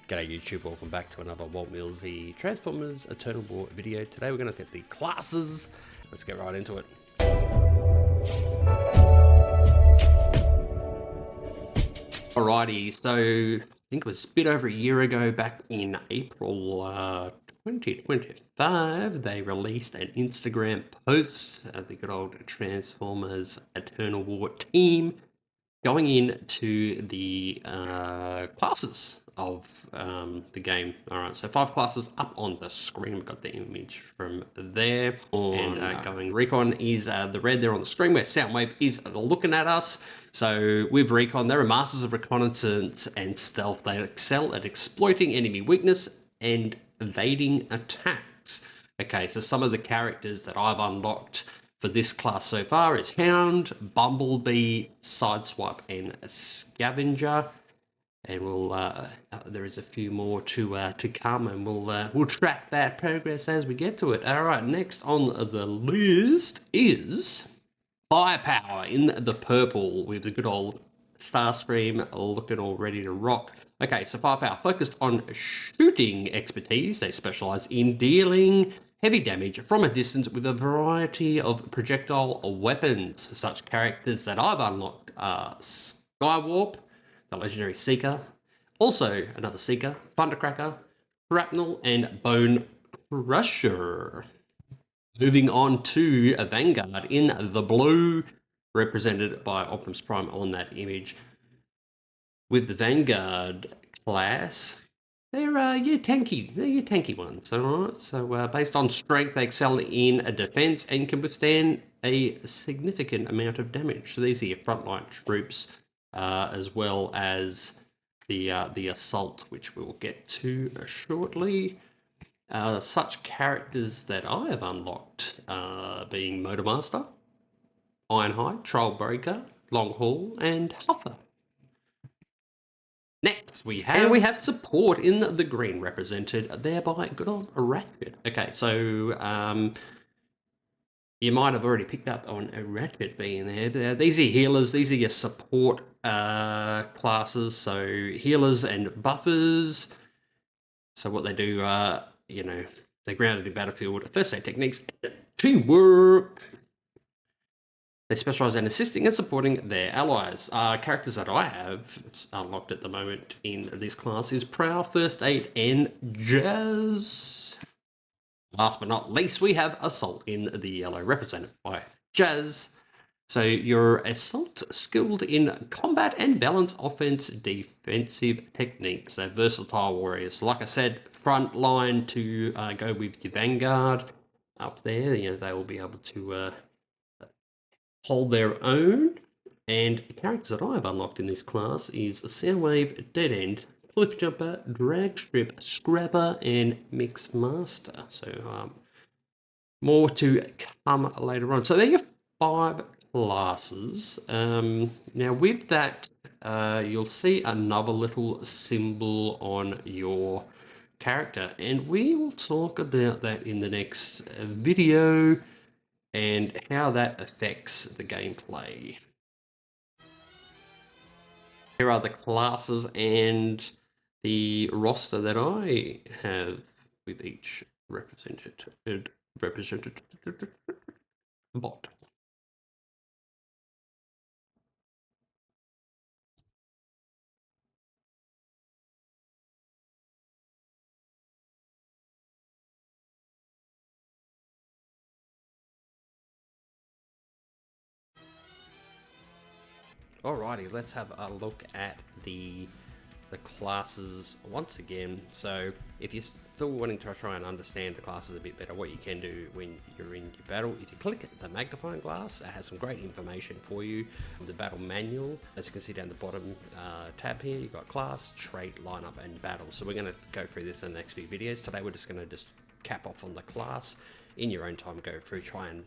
G'day YouTube, welcome back to another Walt Millsy Transformers Eternal War video. Today we're going to look at the classes. Let's get right into it. Alrighty, so I think it was a bit over a year ago, back in April 2025, they released an Instagram post, the good old Transformers Eternal War team, going into the classes of the game. All right, so 5 classes up on the screen. We've got the image from there. And going Recon is the red there on the screen, where Soundwave is looking at us. So with Recon, they're masters of reconnaissance and stealth. They excel at exploiting enemy weakness and evading attacks. Okay, so some of the characters that I've unlocked for this class so far is Hound, Bumblebee, Sideswipe, and Scavenger. And we'll there is a few more to come, and we'll track that progress as we get to it. All right, next on the list is Firepower in the purple with the good old Starscream looking all ready to rock. Okay, so Firepower focused on shooting expertise. They specialize in dealing heavy damage from a distance with a variety of projectile weapons. Such characters that I've unlocked are Skywarp, the legendary Seeker, also another Seeker, Thundercracker, Shrapnel, and Bone Crusher. Moving on to a Vanguard in the blue, represented by Optimus Prime on that image. With the Vanguard class, they're tanky. They're your tanky ones, alright? So based on strength, they excel in a defense and can withstand a significant amount of damage. So these are your frontline troops, as well as the assault, which we'll get to shortly. Such characters that I have unlocked being Motormaster, Ironhide, Trailbreaker, Longhaul, and Huffer. Next, we have support in the green, represented there by good old Ratchet. Okay, so you might have already picked up on a Ratchet being there. These are healers. These are your support classes. So healers and buffers. So what they do, they're grounded in battlefield first aid techniques, teamwork. They specialize in assisting and supporting their allies. Characters that I have unlocked at the moment in this class is Prowl, First Aid, and Jazz. Last but not least, we have Assault in the yellow, represented by Jazz. So you're Assault, skilled in combat and balance offense defensive techniques. So versatile warriors. Like I said, front line to go with your Vanguard up there. You know, they will be able to hold their own. And characters that I have unlocked in this class is Soundwave, Dead End, Cliff Jumper, Drag Strip, Scrapper, and Mix Master. So more to come later on. So there you have 5 classes. Now with that, you'll see another little symbol on your character, and we will talk about that in the next video and how that affects the gameplay. Here are the classes and the roster that I have with each represented bot. Alrighty, let's have a look at the classes once again. So if you're still wanting to try and understand the classes a bit better, what you can do when you're in your battle is you click the magnifying glass. It has some great information for you. The battle manual, as you can see down the bottom tab here, you've got class, trait, lineup, and battle. So we're going to go through this in the next few videos. Today we're just going to cap off on the class in your own time, go through, try and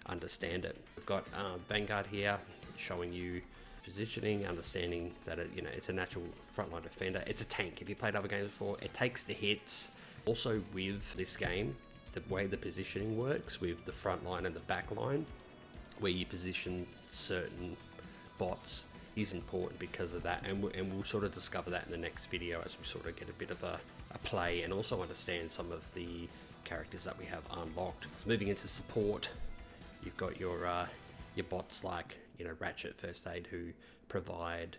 understand it. We've got Vanguard here showing you positioning, understanding that it's a natural frontline defender. It's a tank. If you played other games before, it takes the hits. Also with this game, the way the positioning works with the front line and the back line, where you position certain bots is important because of that, and we'll sort of discover that in the next video as we sort of get a bit of a play and also understand some of the characters that we have unlocked. Moving into support, you've got your bots like, you know, Ratchet, First Aid, who provide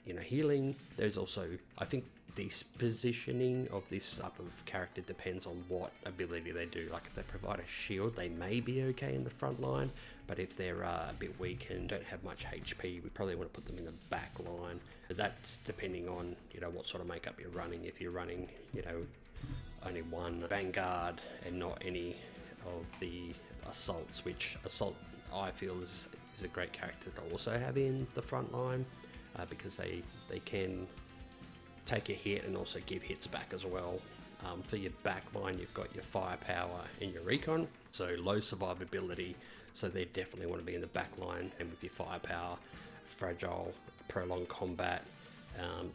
you know, healing. There's also, I think, this positioning of this type of character depends on what ability they do. Like if they provide a shield, they may be okay in the front line, but if they're a bit weak and don't have much HP, we probably want to put them in the back line. But that's depending on, you know, what sort of makeup you're running. If you're running, you know, only one Vanguard and not any of the assaults, which assault I feel is a great character to also have in the front line, because they can take a hit and also give hits back as well. For your back line, you've got your firepower and your recon, so low survivability, so they definitely want to be in the back line. And with your firepower, fragile, prolonged combat,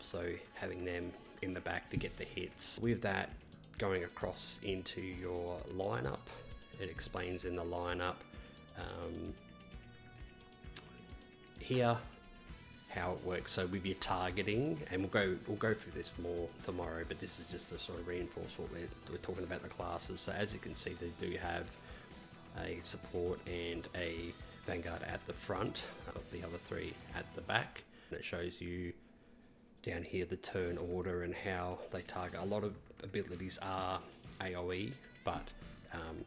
so having them in the back to get the hits. With that, going across into your lineup, it explains in the lineup here how it works. So with your targeting, and we'll go through this more tomorrow, but this is just to sort of reinforce what we're talking about the classes. So as you can see, they do have a support and a Vanguard at the front. I've got the other three at the back, and it shows you down here the turn order and how they target. A lot of abilities are AoE, but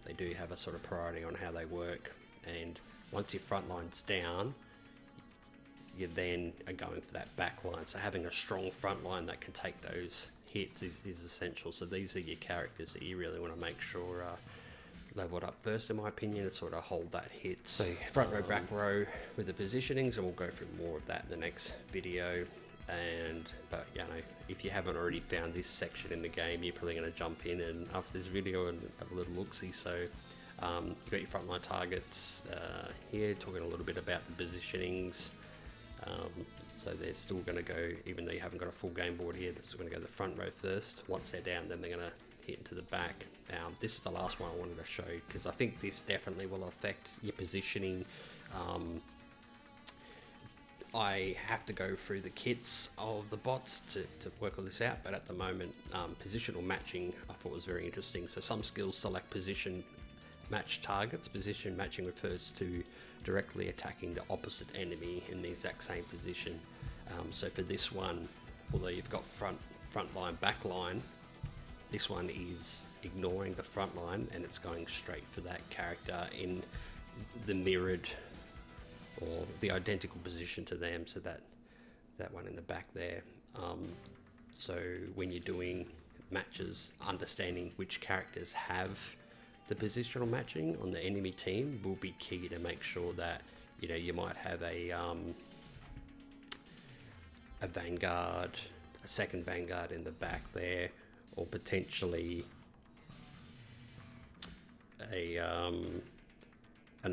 they do have a sort of priority on how they work. And once your front line's down, you then are going for that back line. So having a strong front line that can take those hits is essential. So these are your characters that you really want to make sure are leveled up first, in my opinion, to sort of hold that hit. So front row, back row with the positionings, and we'll go through more of that in the next video. But you know, if you haven't already found this section in the game, you're probably going to jump in and after this video and have a little look-see. So you've got your frontline targets here, talking a little bit about the positionings. So they're still going to go, even though you haven't got a full game board here, they're still going to go the front row first. Once they're down, then they're going to hit into the back. This is the last one I wanted to show, because I think this definitely will affect your positioning. I have to go through the kits of the bots to work all this out, but at the moment, positional matching I thought was very interesting. So some skills select position match targets. Position matching refers to directly attacking the opposite enemy in the exact same position. So for this one, although you've got front line, back line, this one is ignoring the front line and it's going straight for that character in the mirrored or the identical position to them, so that one in the back there. So when you're doing matches, understanding which characters have the positional matching on the enemy team will be key to make sure that, you know, you might have a Vanguard, a second Vanguard in the back there, or potentially an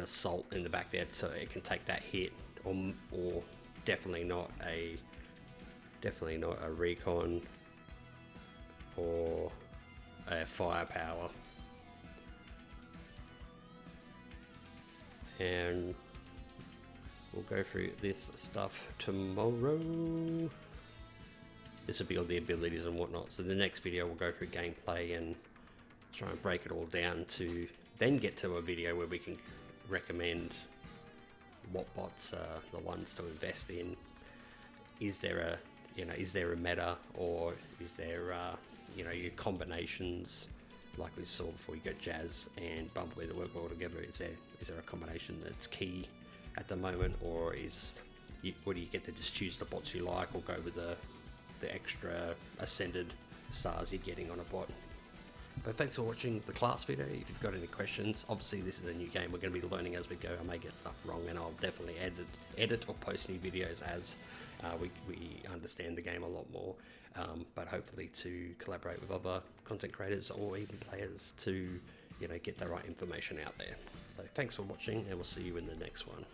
assault in the back there, so it can take that hit, or definitely not a recon or a firepower. And we'll go through this stuff tomorrow. This will be all the abilities and whatnot. So the next video we'll go through gameplay and try and break it all down to then get to a video where we can recommend what bots are the ones to invest in. Is there a meta, or is there your combinations like we saw before? You got Jazz and Bumblebee that work well together. Is there a combination that's key at the moment, or or do you get to just choose the bots you like, or go with the extra ascended stars you're getting on a bot? But thanks for watching the class video. If you've got any questions, obviously this is a new game, we're going to be learning as we go. I may get stuff wrong, and I'll definitely edit or post new videos as we understand the game a lot more, but hopefully to collaborate with other content creators or even players to get the right information out there. So thanks for watching, and we'll see you in the next one.